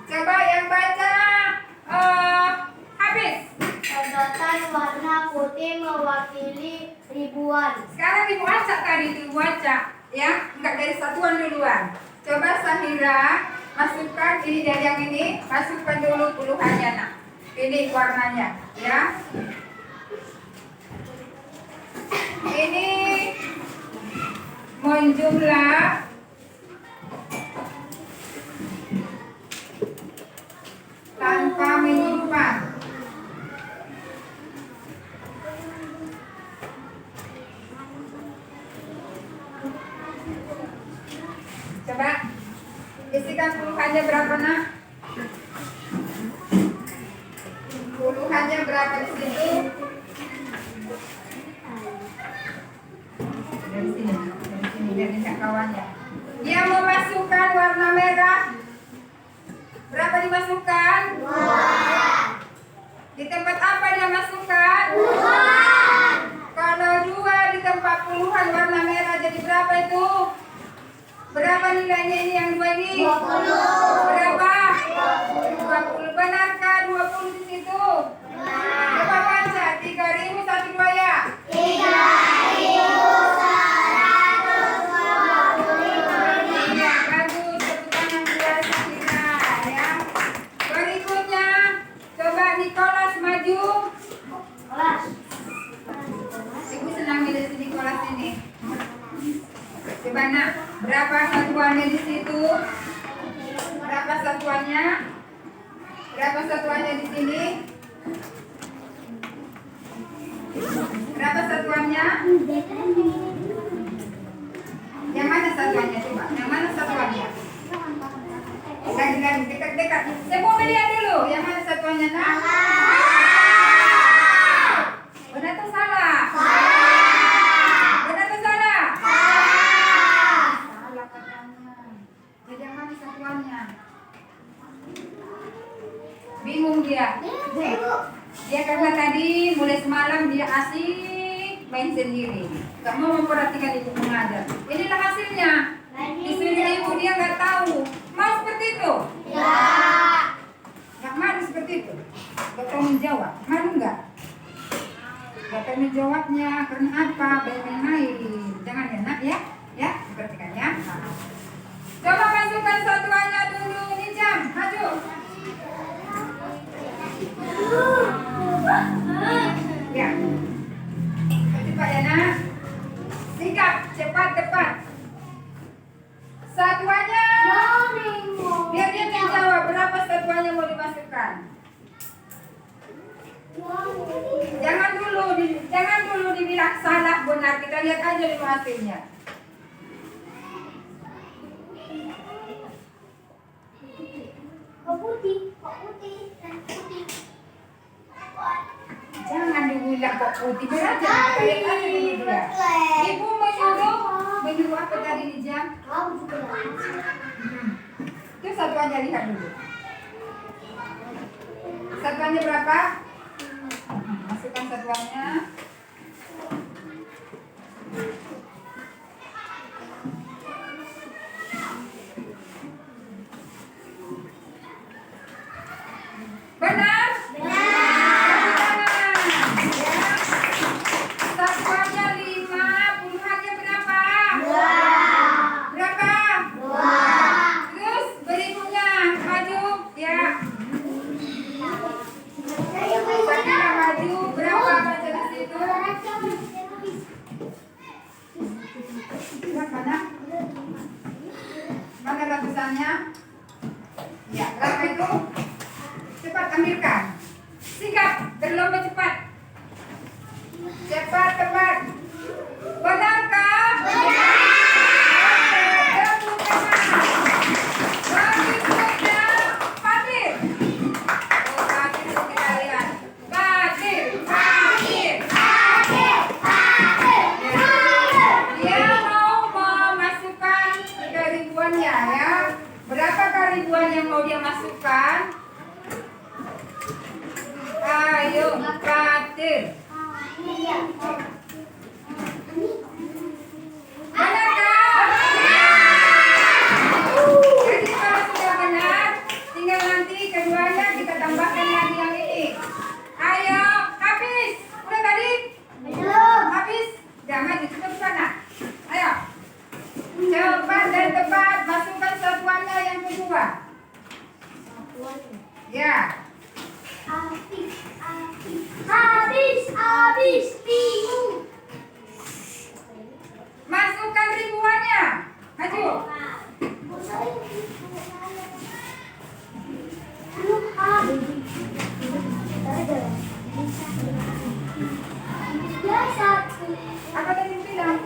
Coba yang baca habis. Sedotan warna putih mewakili ribuan. Sekarang ibu acak tadi itu, ibu acak, ya, enggak dari satuan duluan. Coba Sahira masukkan ini dari yang ini, masukkan dulu puluhannya, nak. Ini warnanya, ya. Ini menjumlah tanpa menyimpan. Coba isikan puluhannya berapa, nak? Puluhannya berapa di situ? Dari sini dari kawannya. Dia memasukkan warna merah. Berapa dimasukkan? 2. Di tempat apa dia masukkan? 2. Kalau 2 di tempat puluhan warna merah jadi berapa itu? Berapa nilainya ini yang 2 ini? 20. Berapa? 20. Benarkah 20 di situ? Coba baca 3.102 ya. 3.125. Ya, bagus. Tepuk tangan buat Sahira, ya. Berikutnya, coba Nicholas maju. Ibu senang milih si Nicholas ini. Coba Mana? Berapa satuannya di situ? Berapa satuannya? Berapa satuannya di sini? Berapa satuannya? Yang mana satuannya coba? Yang mana satuannya? Lagi dekat-dekat. Saya mau lihat dulu. Yang mana satuannya? Nah. Benar atau salah? Benar atau salah? Salah katanya. Jadi yang mana satuannya? Bingung dia. Dia karena tadi mulai semalam dia asik main sendiri. Gak mau memperhatikan ibu mengajar. Inilah hasilnya. Disuruh ibu dia nggak tahu. Mau seperti itu? Ya. Gak malu seperti itu. Gak tahu menjawab. Malu nggak? Gak tahu menjawabnya. Karena apa? Banyak main. Jangan ya nak ya. Ya, perhatikan ya. Coba masukkan satuannya dulu. Ini jam. Maju. Ya. Cepat ya nak. Sikap. Cepat, tepat. Satuannya. Biar dia menjawab berapa satuannya mau dimasukkan. Jangan dulu dibilang salah benar. Kita lihat aja dulu hasilnya. Kok putih, kok putih, putih. Jangan dibilang kok putih beraja. Kita lihat aja dulu dia. Ibu menyuruh apa tadi di jam? Kamu juga. Itu satuannya lihat dulu. Satuannya berapa? Masukkan satuannya. Benar? Satuannya 5, puluhannya berapa? Berapa? Terus berikutnya maju ya. Sakina maju berapa baca di situ? Berapa nak? Mana ratusannya? Ya, berapa itu? Cepat ambilkan. Sikap, berlomba cepat. Cepat, cepat. Benarkah? Benar. Bagus saja. Fatir. Oh, Fatir itu kita lihat. Fatir. Dia mau memasukkan keribuannya ya. Berapa keribuan yang mau dia masukkan? Ayo, Fatir. Benarkah? Jadi kalau sudah benar, tinggal nanti keduanya kita tambahkan lagi yang ini. Ayo, habis. Udah tadi? Habis? Jangan ditutup sana. Ayo. Cepat dan tepat masukkan satuannya yang kedua. Ya. Habis, bingung. Masukkan ribuannya. Maju. Apa tadi bilang?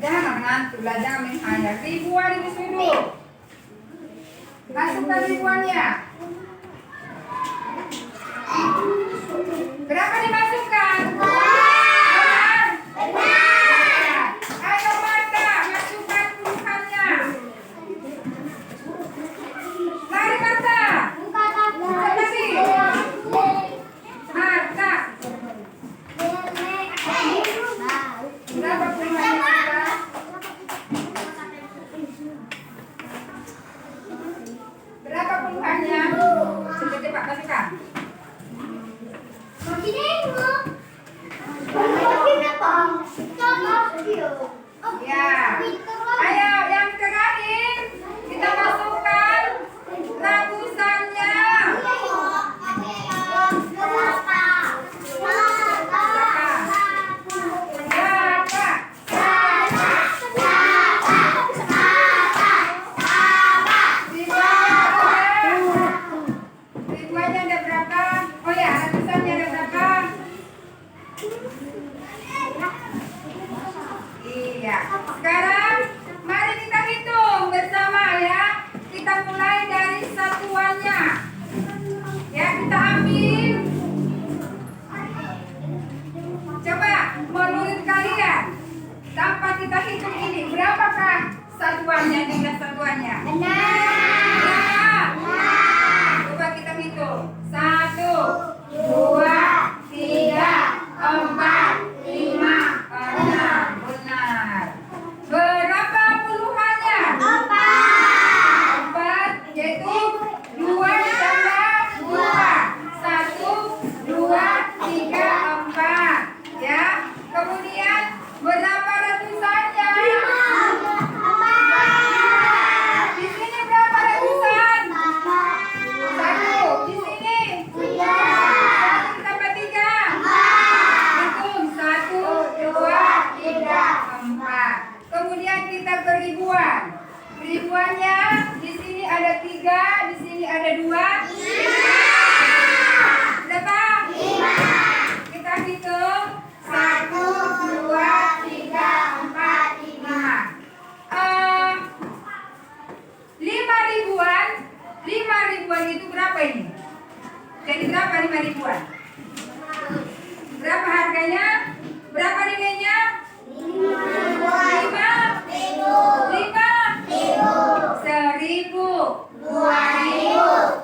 Jangan ngantuk lah, jangan main hayal. Ribuan itu suruh. Masukkan ribuannya. Berapa dimasukkan? Benar. Ayo Marta, masukkan puluhannya. Lari Marta. Lagi. Marta. Berapa puluhannya Marta? Berapa puluhannya? Cepat-cepat masukkan. Ya. Ayo yang terakhir kita masukkan ragusannya. Berapa? Iya. Sekarang mari kita hitung bersama ya. Kita mulai dari satuannya. Ya, kita ambil. Coba menurut kalian tanpa kita hitung ini berapakah satuannya, jumlah satuannya? Berapa? Coba kita hitung. 1, 2, 3, 4, 5, 6. Benar. Berapa puluhannya? 4, yaitu 2 ditambah 2. 1, 2, 3, 4. Ya. Kemudian berapa ratusannya? Di sini berapa ratusan? 1. Di sini 1 ditambah 3. Hitung 1, 2, 3, 4. Kemudian kita ke ribuan. Ribuannya di sini ada 3, di sini ada 2. Berapa? 5. Kita hitung 1, 2, 3, 4, 5. 5 ribuan itu berapa ini? Jadi berapa 5 ribuan? Berapa harganya? Berapa nilainya? 5. 1.000, 2.000,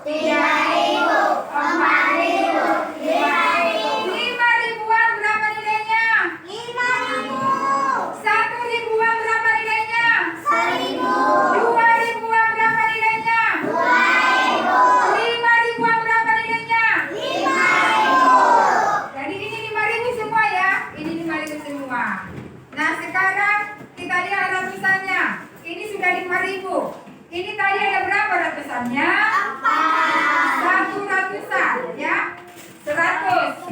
3.000, 4.000, 5.000. 5 ribuan berapa nilainya? 1 ribuan berapa nilainya? 2 ribuan berapa nilainya? 5 ribuan berapa nilainya? Jadi ini 5.000 semua ya. Ini 5.000 semua. Nah sekarang kita lihat ratusannya. Ini sudah 5.000. Ini tadi ada berapa ratusannya? 1 ratusan ya. 100.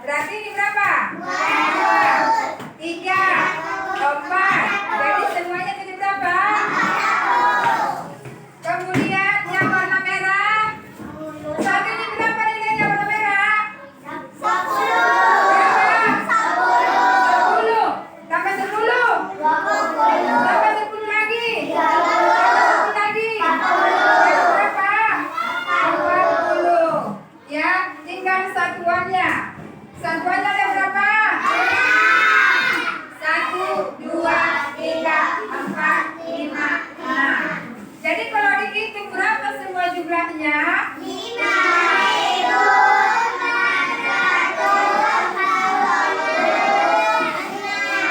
Berarti ini berapa? 2, 3, 4. Jadi semuanya jadi berapa? Kemudian yang warna merah. Satu ini berapa nilainya warna merah? Berapa? 10. Tambah 10. Tambah 10 lagi. Tambah 10 lagi. Jadi berapa? 40. Ya, tinggal satuannya. Satuannya ada berapa? 1, 2, 3, 4, 5, 6. Jadi kalau dihitung berapa semua jumlahnya?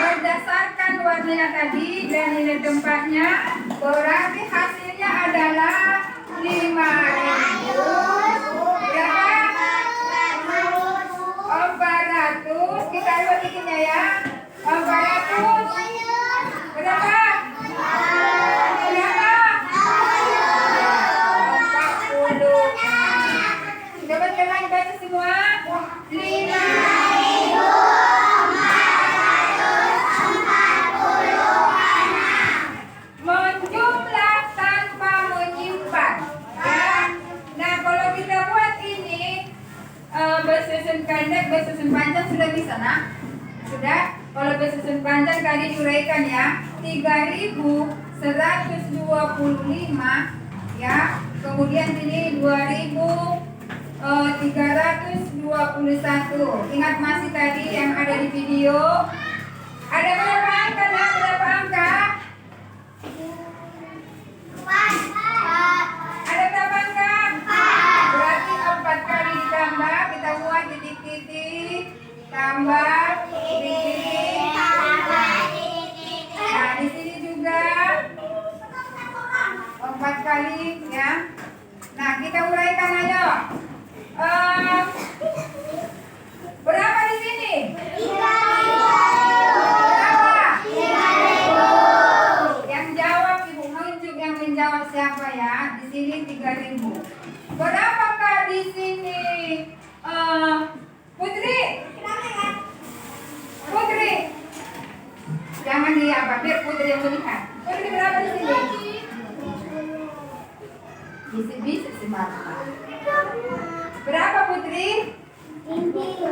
Berdasarkan warnanya tadi dan nilai tempatnya, berarti hasilnya adalah 5.000. Berapa? 400. Kita lihat bikinnya ya. 400. Berapa? Berapa? 40. Coba kalian baca semua. 5.000. Menjumlah tanpa menyimpan. Ya. Nah kalau kita buat ini bersusun pendek, bersusun panjang sudah bisa nak? Sudah? Kalau bersusun panjang tadi diuraikan ya 3.125 ya. Kemudian ini 2.321. Ingat masih tadi yang ada di video. Ada berapa angka nak? Berapa angka? Ada berapa angka? Berarti 4 kali ditambah, kita buat titik-titik, tambah, titik-titik. Nah, di sini juga 4 kali ya. Nah, kita uraikan ayo. Berapa di sini? Berapa? Yang jawab Ibu nunjuk yang menjawab siapa ya? Di sini 3.000. Berapakah di sini? Putri. Putri. Jangan dia apa? Biar Putri yang melihat. Putri berapa di sini? Bisa sih Marta. Berapa Putri?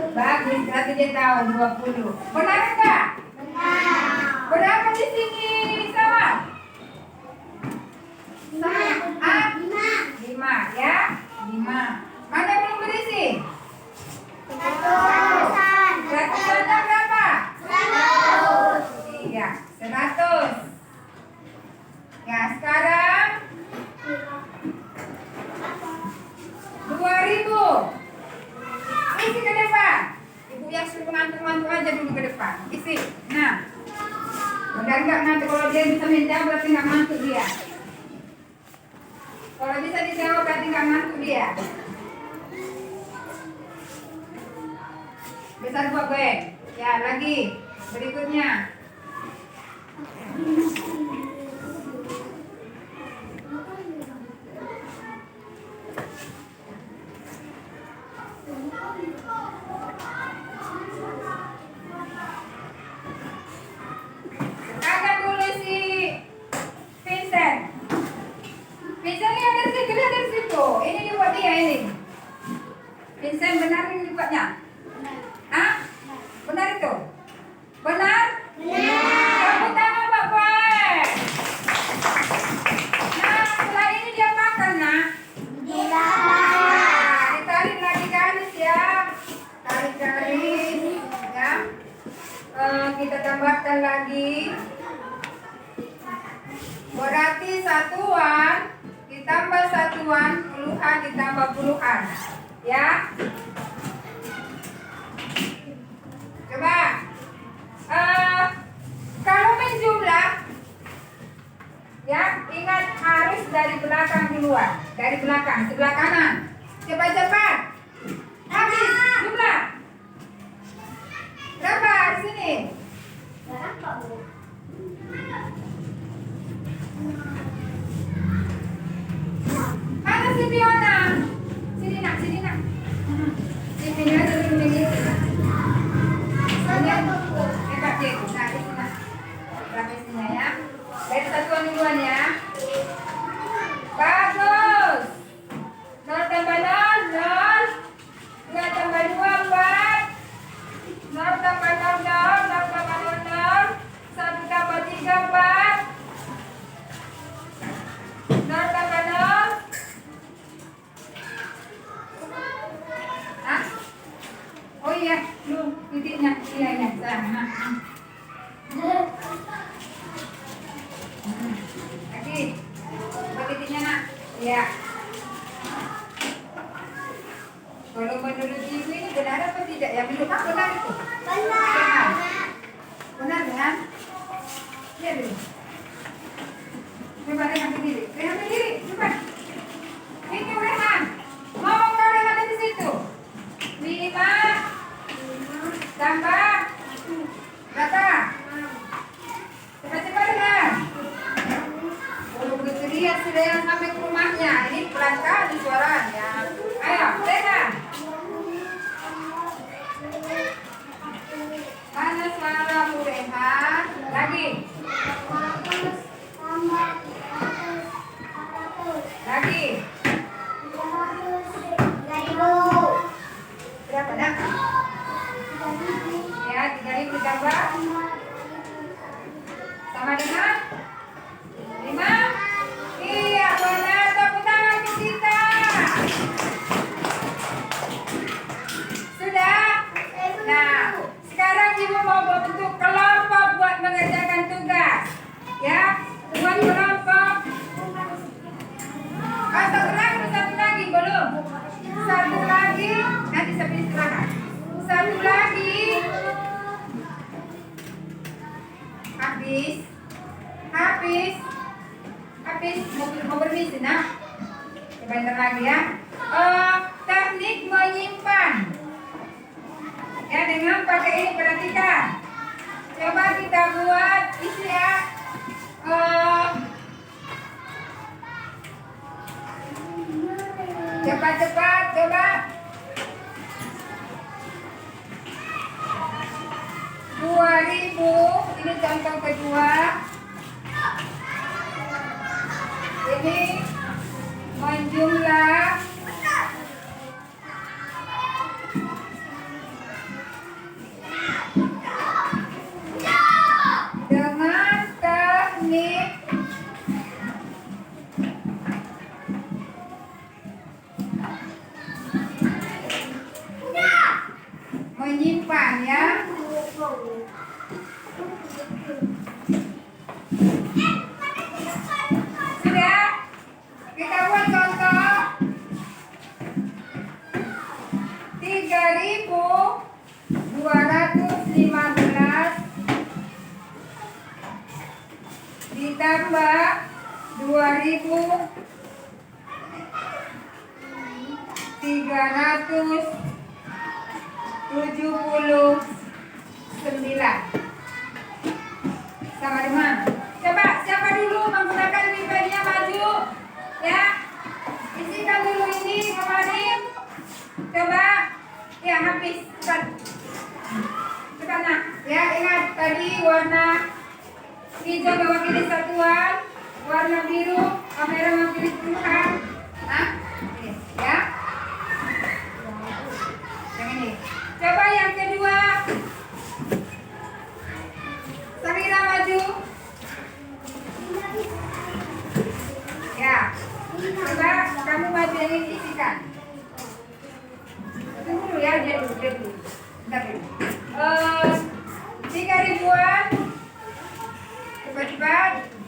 Bagus, berarti dia tahu 20. Benar enggak? Berapa nggak nanti kalau dia bisa menjawab berarti nggak mantu dia. Kalau bisa dijawab berarti nggak mantu dia. Besar buat gue. Ya lagi berikutnya. Angkat dulu si Vincent. Vincent lihat dari situ, lihat dari situ. Ini dibuat dia ini. Vincent benar ini dibuatnya? Ah? Benar itu? Benar? Tepuk tangan Pak Boy. Nah, setelah ini dia makan nak. Nah, ditarik lagi garis ya. Tarik garis ya. Kita tambahkan lagi. Berarti satuan ditambah satuan, puluhan ditambah puluhan. Ya. Coba. Kalau menjumlah ya, ingat harus dari belakang duluan. Dari belakang, sebelah kanan. Cepat-cepat. Habis jumlah. Berapa di sini? Mana si Fiona? Sini nak, sini nak. Si Fiona dulu ini. Hebat dia. Nah, di sini. Berapa isinya ya? Dari satuan duluan ya. Bagus. 0 tambah 0, 0. 2 tambah 2, 4. 0 tambah 0, 0. 0 tambah 0, 0. 1 tambah 3, 4. 0 tambah 0. Hah? Oh iya, lu titiknya. Iya, iya. Sana. Lagi. Buat titiknya nak. Iya. Kalau menurut ibu ini benar apa tidak? Ya menurut aku benar itu. Benar. Benar kan? Lihat dulu. Coba Rehan berdiri. Rehan berdiri. Coba. Ini Rehan. Ngomong kau Rehan di situ. 5 tambah berapa? Cepat-cepat Rehan. Oh begitu dia sudah yang sampai ke rumahnya. Ini pelan kali suaranya. Ayo Rehan. Mana suara Bu Rehan? Lagi. Lagi. Berapa nak? Ya, 3.000 ditambah. Sama dengan 5. Iya, benar. Tepuk tangan untuk kita. Sudah? Nah, sekarang ibu mau bentuk kelompok buat mengerjakan tugas. Ya, buat kelompok. Satu lagi belum. Satu lagi nanti sampai istirahat. Satu lagi. Habis. Mau permisi nak. Sebentar lagi ya. Teknik menyimpan. Ya, dengan pakai ini perhatikan. Coba kita buat isi ya. Cepat-cepat coba. 2.000. Ini contoh kedua. Ini menjumlah dengan teknik menyimpan ya. Sudah? ditambah 2.379 sama dengan. Coba siapa dulu menggunakan Wikipedia maju ya, isikan dulu ini kemarin. Coba ya, habis cepat cepat. Nah ya, ingat tadi warna hijau mewakili satuan, warna biru kamera mewakili Tuhan. Nah ini ya, yang ini. Coba yang kedua, Samira maju ya. Coba kamu maju, yang ini isikan. Tunggu dulu ya, dia dulu. Bentar dulu. 3 ribuan. Cepat-cepat.